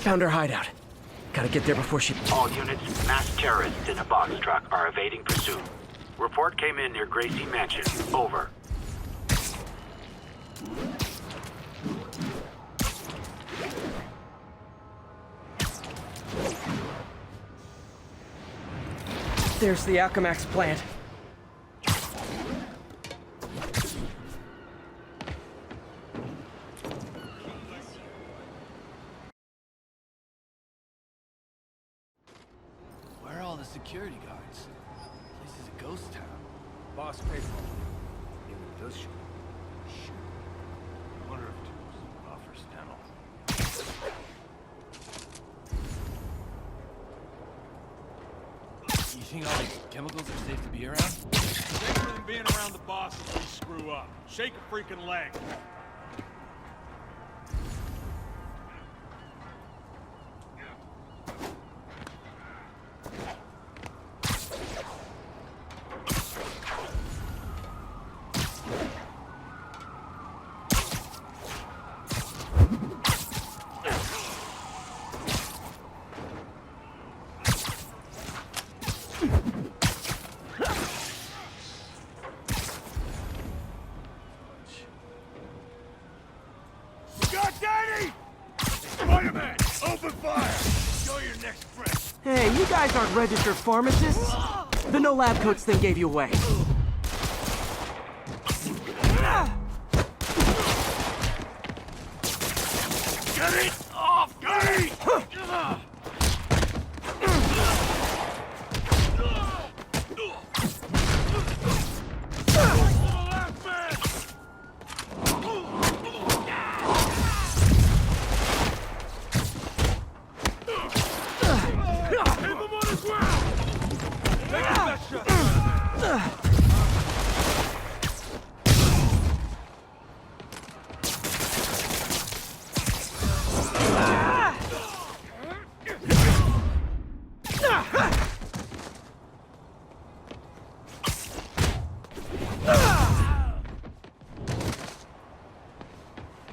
Found her hideout. Gotta get there before she... All units, masked terrorists in a box truck are evading pursuit. Report came in near Gracie Mansion. Over. There's the Alchemax plant. Where are all the security guards? This is a ghost town. Boss paid for it. Even if it does shoot. Shoot. I wonder if Tombstone offers dental. You think all these chemicals are safe to be around? Safer than being around the boss if we screw up. Shake a freaking leg. Spiderman, open fire! Show your next friend. Hey, you guys aren't registered pharmacists? The no lab coats thing gave you away. Get it off! Get it!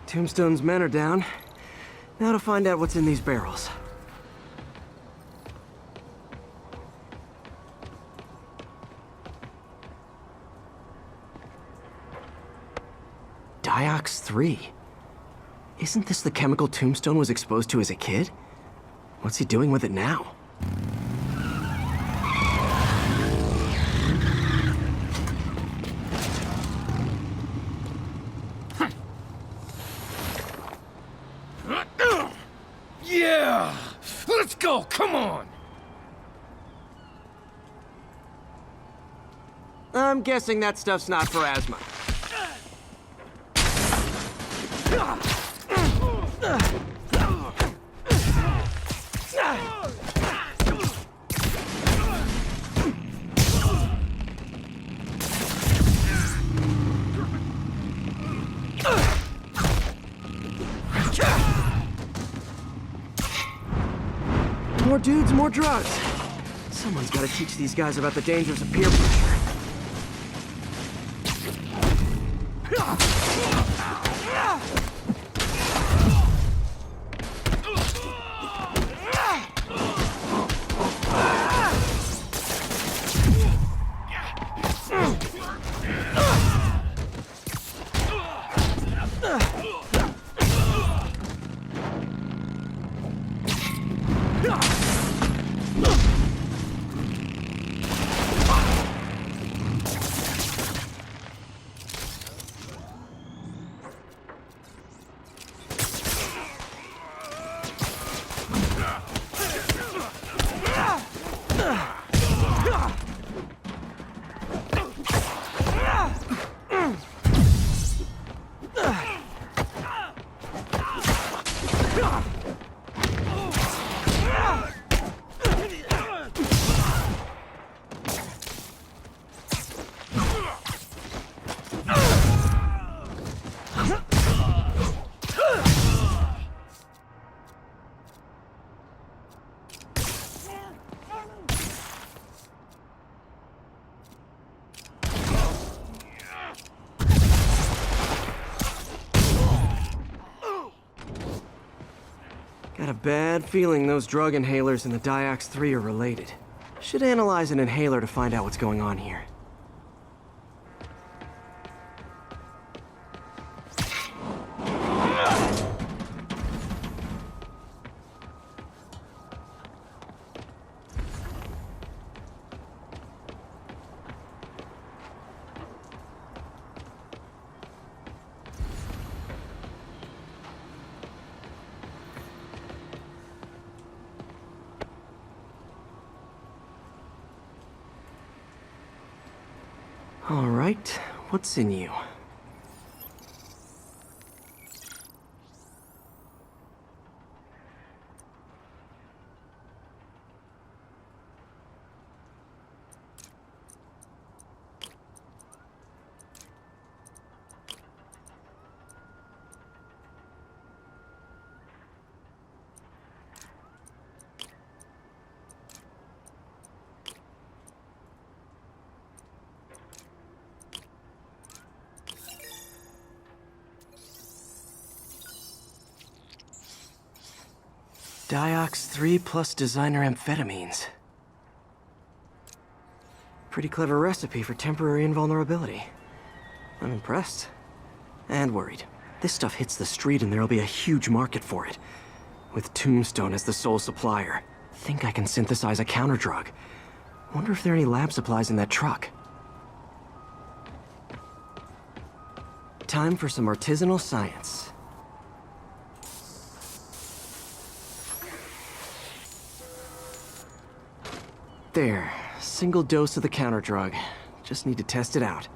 Tombstone's men are down. Now to find out what's in these barrels. Diox 3. Isn't this the chemical Tombstone was exposed to as a kid? What's he doing with it now? Yeah! Let's go, come on! I'm guessing that stuff's not for asthma. More dudes, more drugs. Someone's got to teach these guys about the dangers of peer pressure. Got a bad feeling those drug inhalers and the Diox 3 are related. Should analyze an inhaler to find out what's going on here. All right, what's in you? Diox 3 plus designer amphetamines. Pretty clever recipe for temporary invulnerability. I'm impressed. And worried. This stuff hits the street and there'll be a huge market for it. With Tombstone as the sole supplier. Think I can synthesize a counter-drug. Wonder if there are any lab supplies in that truck. Time for some artisanal science. There, single dose of the counter drug. Just need to test it out.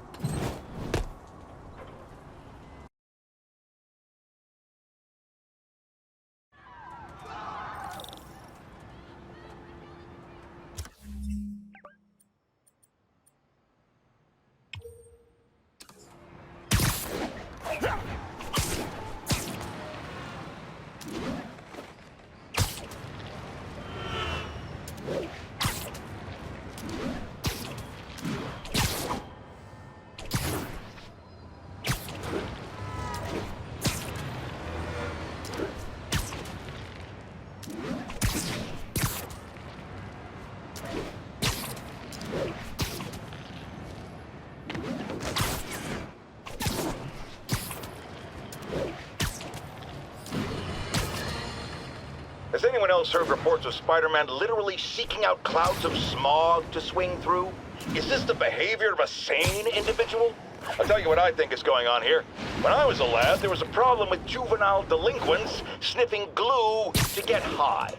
Has anyone else heard reports of Spider-Man literally seeking out clouds of smog to swing through? Is this the behavior of a sane individual? I'll tell you what I think is going on here. When I was a lad, there was a problem with juvenile delinquents sniffing glue to get high.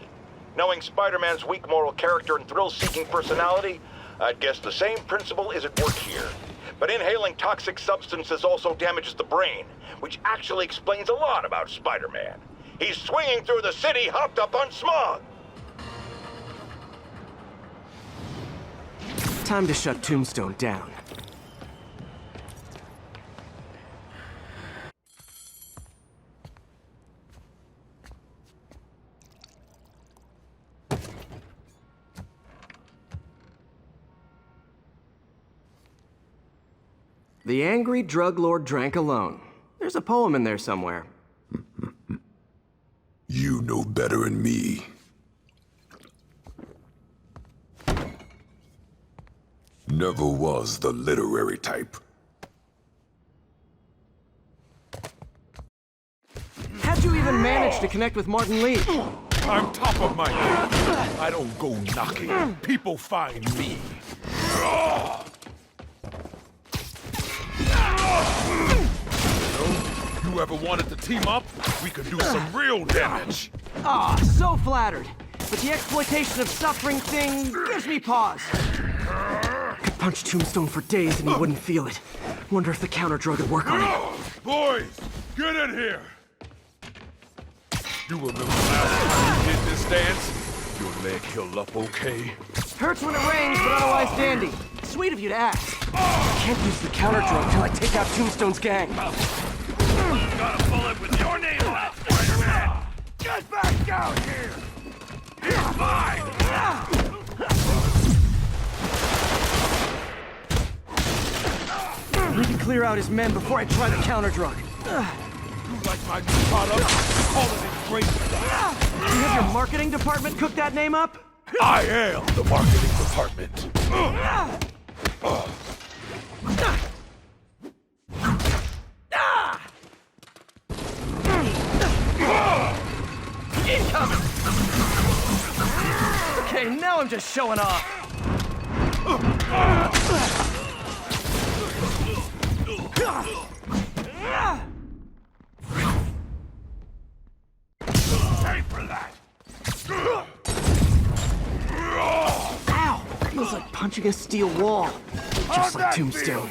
Knowing Spider-Man's weak moral character and thrill-seeking personality, I'd guess the same principle is at work here. But inhaling toxic substances also damages the brain, which actually explains a lot about Spider-Man. He's swinging through the city hopped up on smog. Time to shut Tombstone down. The angry drug lord drank alone. There's a poem in there somewhere. You know better than me. Never was the literary type. How'd you even manage to connect with Martin Lee? I'm top of my game. I don't go knocking. People find me. You ever wanted to team up? We could do some real damage. Ah, so flattered. But the exploitation of suffering thing gives me pause. Could punch Tombstone for days and he wouldn't feel it. Wonder if the counter drug would work on it. Boys, get in here. You remember last time you did this dance? Your leg healed up okay? Hurts when it rains, but otherwise dandy. Sweet of you to ask. Can't use the counter drug till I take out Tombstone's gang. Got a bullet with your name on it, Spider-Man! Get back down here! Here's mine! Need to clear out his men before I try the counter drug. You like my new product? Call it a great. You have your marketing department cook that name up? I am the marketing department. Incoming! Okay, now I'm just showing off. Pay for that. Ow! Feels like punching a steel wall. Just like Tombstone.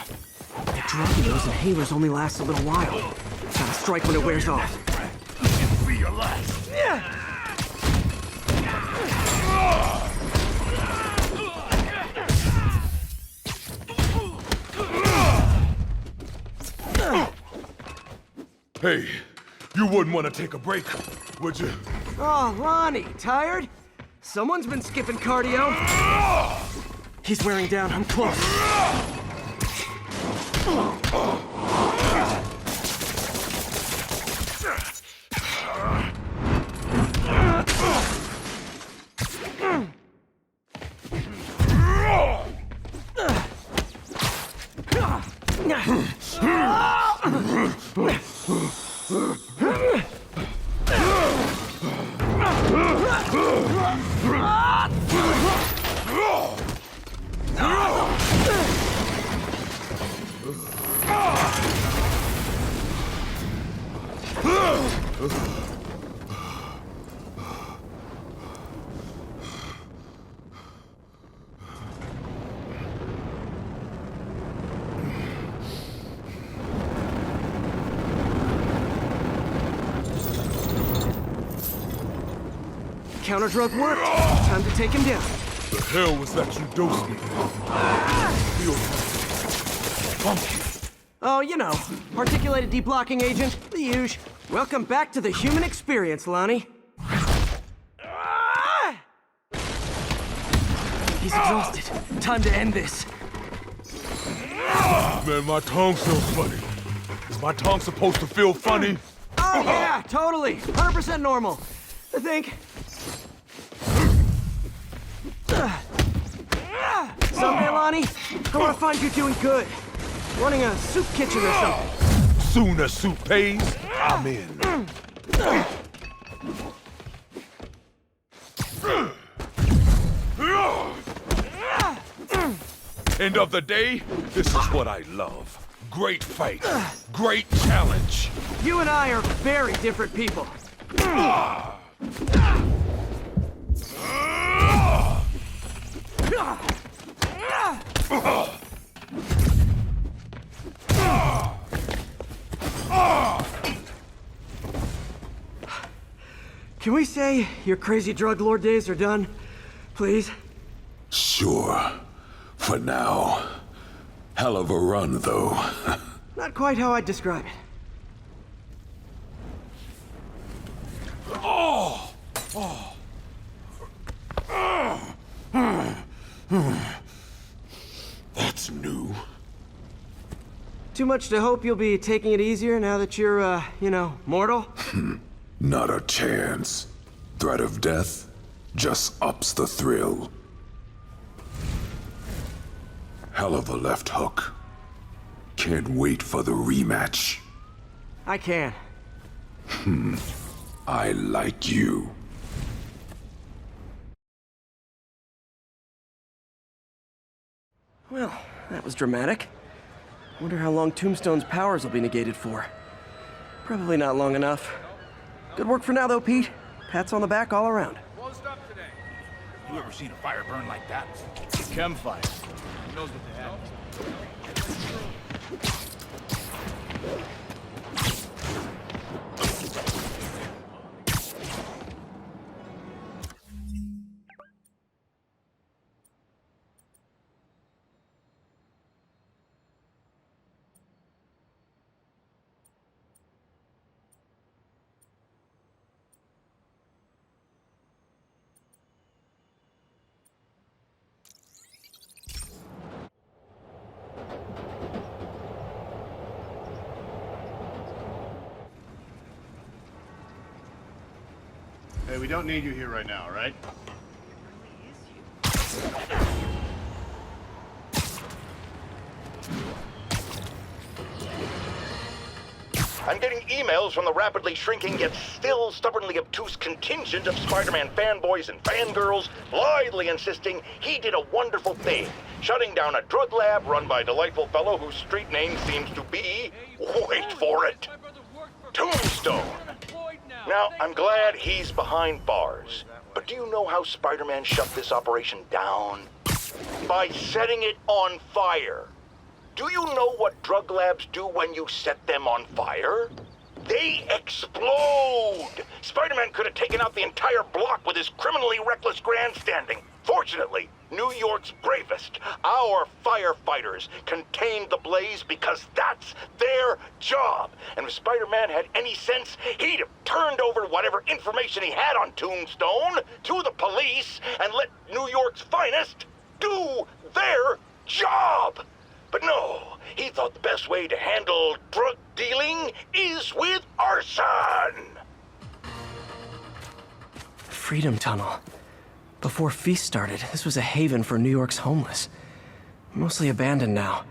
The drug in those inhalers only lasts a little while. Gotta strike when it wears off. It'll be your last. Hey, you wouldn't want to take a break, would you? Oh, Lonnie, tired? Someone's been skipping cardio. He's wearing down. I'm close. Counter drug worked. Time to take him down. The hell was that you dosed me? Feel funky. Oh, you know, articulated deblocking agent, the usual. Welcome back to the human experience, Lonnie. He's exhausted. Time to end this. Man, my tongue feels funny. Is my tongue supposed to feel funny? Oh, yeah, totally. 100% normal. I think. Someday, Lonnie, I want to find you doing good. Running a soup kitchen or something. Soon as soup pays, I'm in. End of the day, this is what I love. Great fight. Great challenge. You and I are very different people. Can we say your crazy drug lord days are done? Please? Sure. For now. Hell of a run, though. Not quite how I'd describe it. That's new. Too much to hope you'll be taking it easier now that you're, mortal? Not a chance. Threat of death just ups the thrill. Hell of a left hook. Can't wait for the rematch. I can. I like you. Well, that was dramatic. Wonder how long Tombstone's powers will be negated for. Probably not long enough. Good work for now, though, Pete. Pats on the back all around. Closed up today. You ever seen a fire burn like that? Chem fire. Who knows what they had? Hey, we don't need you here right now, all right? I'm getting emails from the rapidly shrinking yet still stubbornly obtuse contingent of Spider-Man fanboys and fangirls blithely insisting he did a wonderful thing, shutting down a drug lab run by a delightful fellow whose street name seems to be, wait for it, Tombstone. Now, I'm glad he's behind bars, but do you know how Spider-Man shut this operation down? By setting it on fire. Do you know what drug labs do when you set them on fire? They explode! Spider-Man could have taken out the entire block with his criminally reckless grandstanding. Fortunately, New York's bravest, our firefighters, contained the blaze because that's their job. And if Spider-Man had any sense, he'd have turned over whatever information he had on Tombstone to the police and let New York's finest do their job. But no, he thought the best way to handle drug dealing is with arson! Freedom Tunnel. Before Fisk started, this was a haven for New York's homeless. Mostly abandoned now.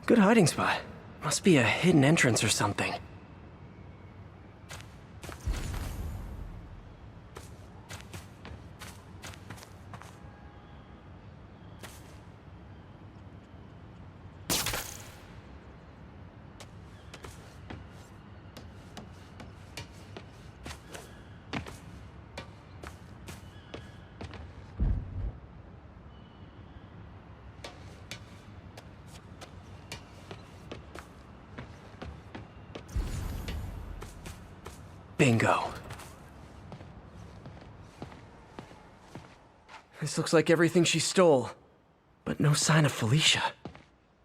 Good hiding spot. Must be a hidden entrance or something. Bingo. This looks like everything she stole, but no sign of Felicia.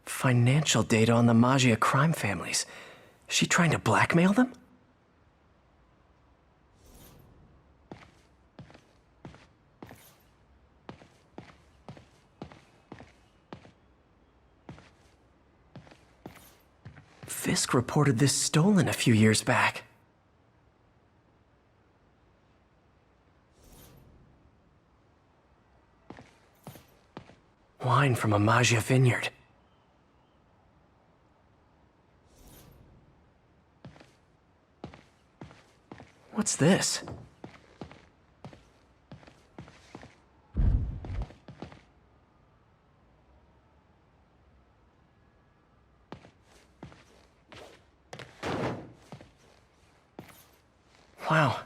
Financial data on the Maggia crime families. Is she trying to blackmail them? Fisk reported this stolen a few years back. Wine from a Maggia vineyard. What's this? Wow.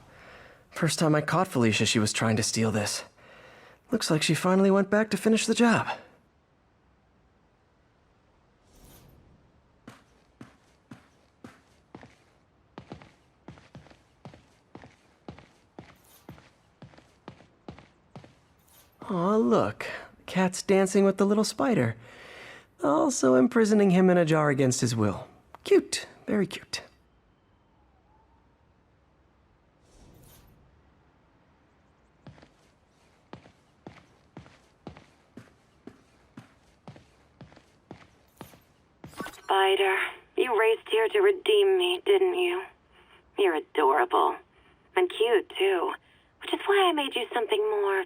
First time I caught Felicia, she was trying to steal this. Looks like she finally went back to finish the job. Aw, look. The cat's dancing with the little spider. Also imprisoning him in a jar against his will. Cute. Very cute. Spider, you raced here to redeem me, didn't you? You're adorable. And cute, too. Which is why I made you something more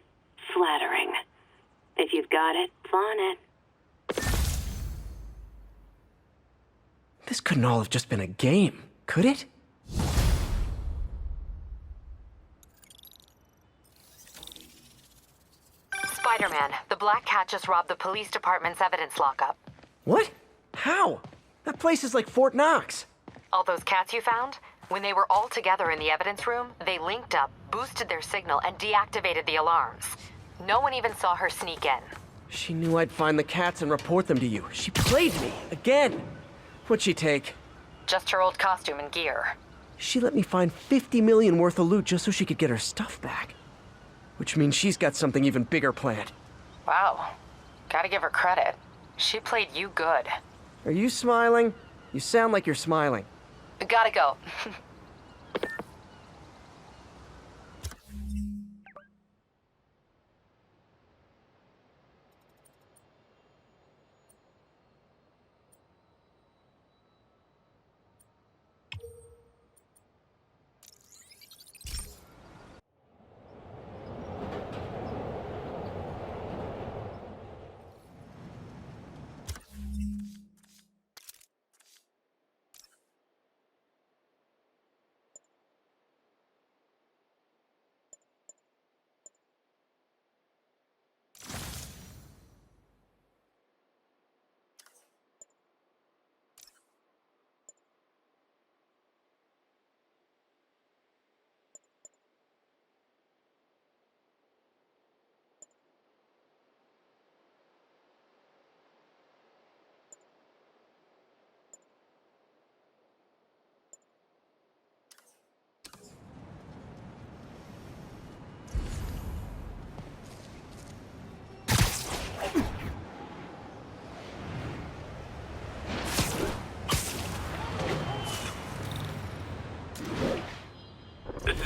flattering. If you've got it, flaunt it. This couldn't all have just been a game, could it? Spider-Man, the Black Cat just robbed the police department's evidence lockup. What? How? That place is like Fort Knox. All those cats you found? When they were all together in the evidence room, they linked up, boosted their signal, and deactivated the alarms. No one even saw her sneak in. She knew I'd find the cats and report them to you. She played me, again. What'd she take? Just her old costume and gear. She let me find 50 million worth of loot just so she could get her stuff back. Which means she's got something even bigger planned. Wow. Gotta give her credit. She played you good. Are you smiling? You sound like you're smiling. Gotta go.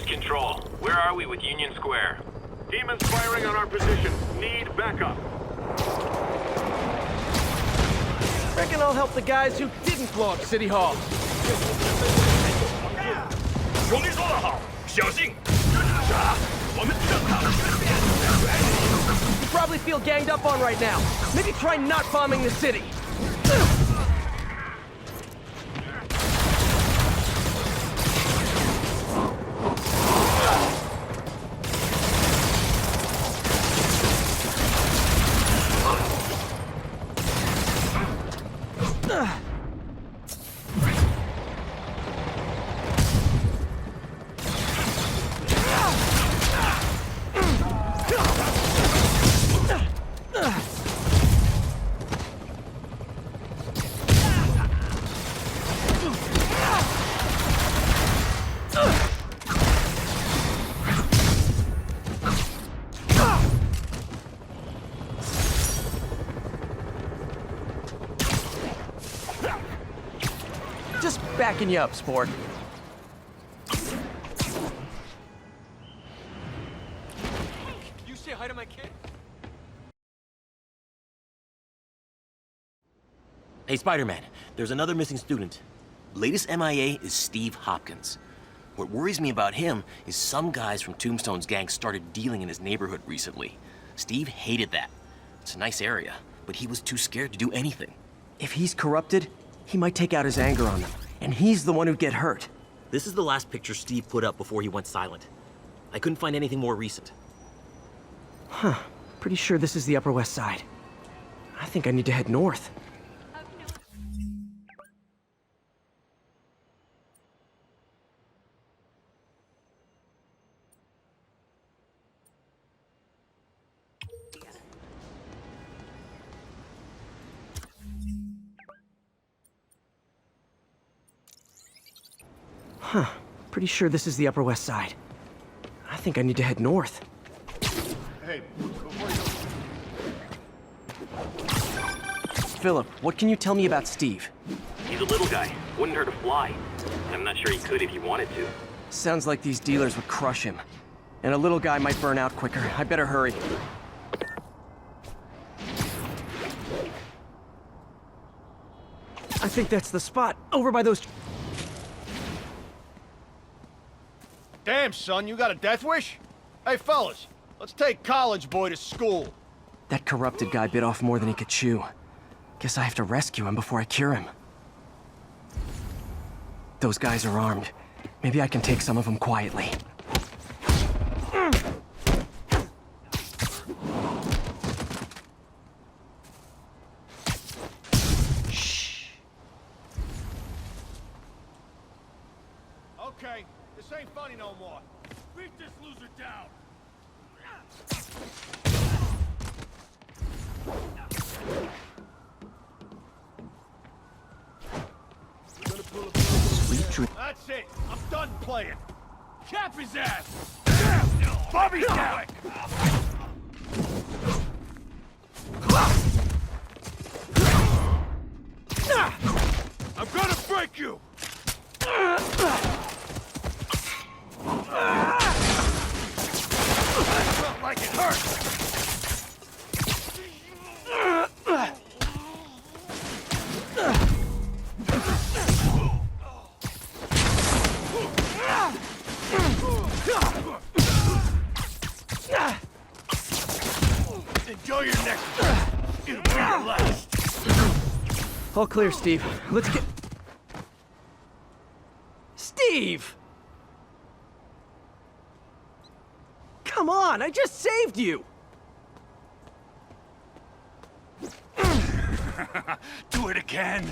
Control. Where are we with Union Square? Demons firing on our position. Need backup. Reckon I'll help the guys who didn't blow up City Hall. 兄弟说得好，小心！啥？我们正好。 You probably feel ganged up on right now. Maybe try not bombing the city. Just backing you up, sport. You say hi to my kid? Hey, Spider-Man, there's another missing student. Latest MIA is Steve Hopkins. What worries me about him is some guys from Tombstone's gang started dealing in his neighborhood recently. Steve hated that. It's a nice area, but he was too scared to do anything. If he's corrupted, he might take out his anger on them, and he's the one who'd get hurt. This is the last picture Steve put up before he went silent. I couldn't find anything more recent. Huh. Pretty sure this is the Upper West Side. I think I need to head north. Huh. Pretty sure this is the Upper West Side. I think I need to head north. Hey, before you... Philip, what can you tell me about Steve? He's a little guy. Wouldn't hurt to fly. I'm not sure he could if he wanted to. Sounds like these dealers would crush him. And a little guy might burn out quicker. I better hurry. I think that's the spot, over by those... Damn, son, you got a death wish? Hey, fellas, let's take college boy to school. That corrupted guy bit off more than he could chew. Guess I have to rescue him before I cure him. Those guys are armed. Maybe I can take some of them quietly. Shh. Okay, this ain't funny no more. Beat this loser down. Sweet dream. That's it. I'm done playing. Cap his ass. Bobby's down. I'm gonna break you. Felt like it hurt. Enjoy your next breath. It'll be your last. All clear, Steve. Let's get... Steve! Come on, I just saved you! Do it again.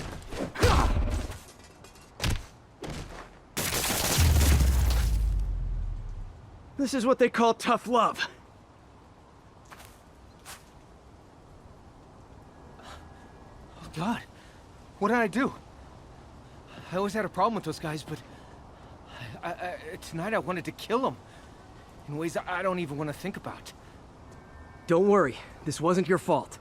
This is what they call tough love. Oh, God. What did I do? I always had a problem with those guys, but... tonight I wanted to kill them. In ways I don't even want to think about. Don't worry, this wasn't your fault.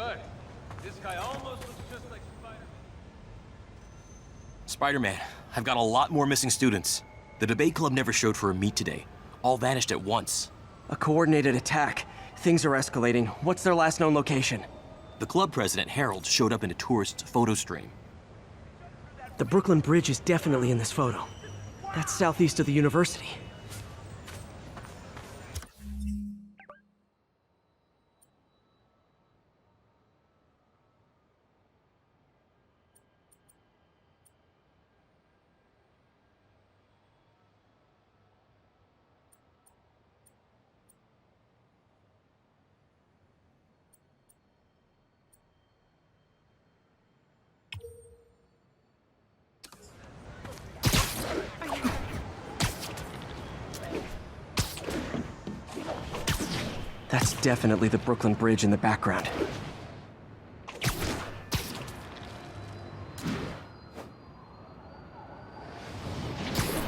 right. This guy almost looks just like Spider-Man. Spider-Man, I've got a lot more missing students. The debate club never showed for a meet today. All vanished at once. A coordinated attack. Things are escalating. What's their last known location? The club president, Harold, showed up in a tourist's photo stream. The Brooklyn Bridge is definitely in this photo. That's southeast of the university. That's definitely the Brooklyn Bridge in the background.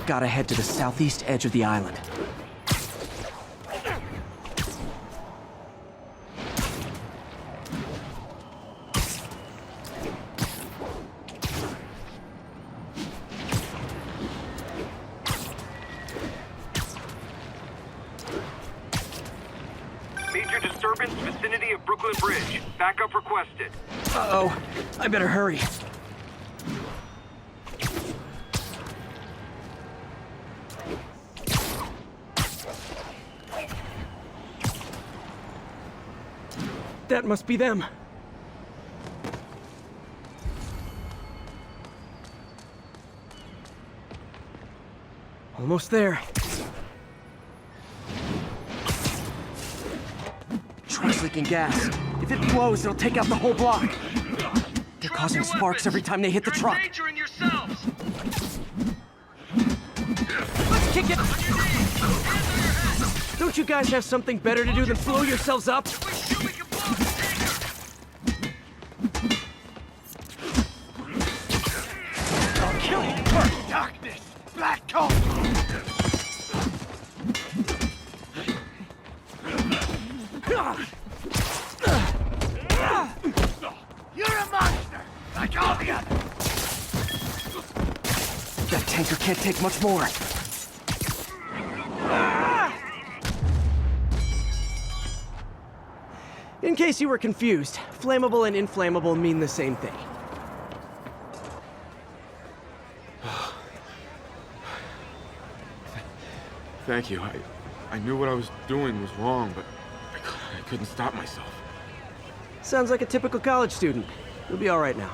Gotta head to the southeast edge of the island. Major disturbance vicinity of Brooklyn Bridge. Backup requested. Uh-oh. I better hurry. That must be them. Almost there. Truck's leaking gas. If it blows, it'll take out the whole block. They're causing sparks every time they hit the truck. Endangering yourselves! Let's kick it! Don't you guys have something better to do than blow yourselves up? I'll kill you first! Darkness! Black coat! You're a monster! Like all the others! That tanker can't take much more. In case you were confused, flammable and inflammable mean the same thing. Thank you. I knew what I was doing was wrong, but I couldn't stop myself. Sounds like a typical college student. You'll be all right now.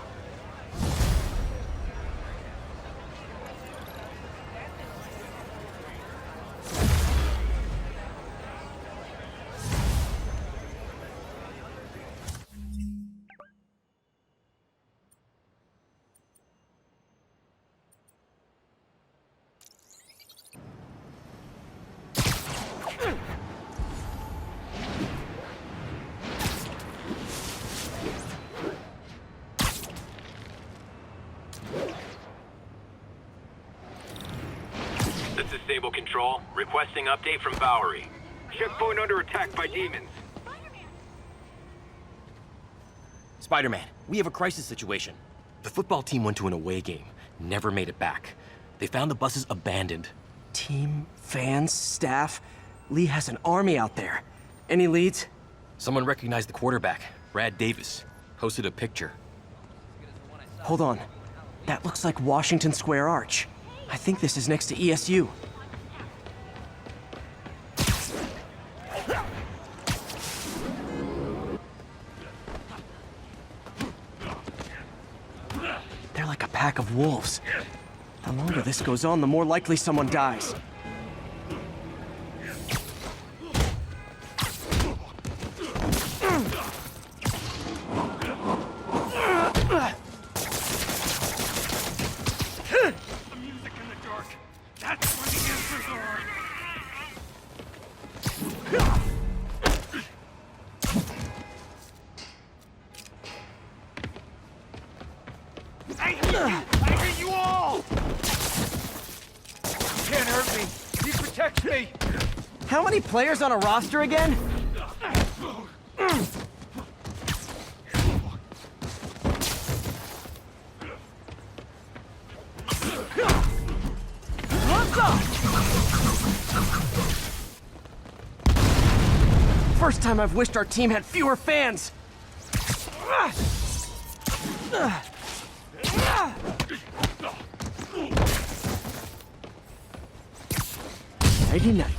This is Sable Control, requesting update from Bowery. Checkpoint under attack by demons. Spider-Man, we have a crisis situation. The football team went to an away game, never made it back. They found the buses abandoned. Team, fans, staff. Lee has an army out there. Any leads? Someone recognized the quarterback, Brad Davis. Posted a picture. Hold on. That looks like Washington Square Arch. I think this is next to ESU. They're like a pack of wolves. The longer this goes on, the more likely someone dies. I hate you all! Can't hurt me. He protects me. How many players on a roster again? First time I've wished our team had fewer fans. Nighty night.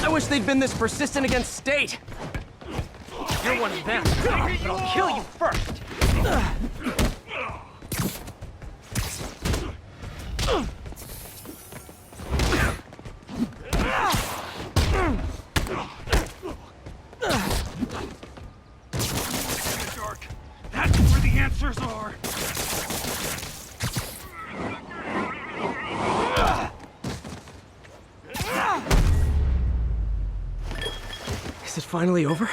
I wish they'd been this persistent against State. You're one of them, but I'll kill you first. Dark. That's where the answers are. Is it finally over?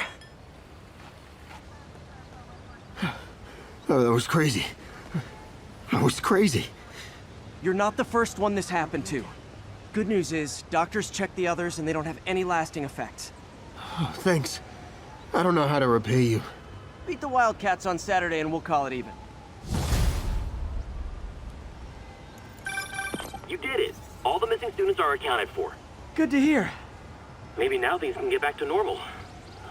Oh, that was crazy. That was crazy. You're not the first one this happened to. Good news is, doctors checked the others and they don't have any lasting effects. Oh, thanks. I don't know how to repay you. Beat the Wildcats on Saturday and we'll call it even. You did it. All the missing students are accounted for. Good to hear. Maybe now things can get back to normal.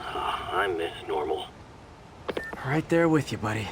I miss normal. Right there with you, buddy.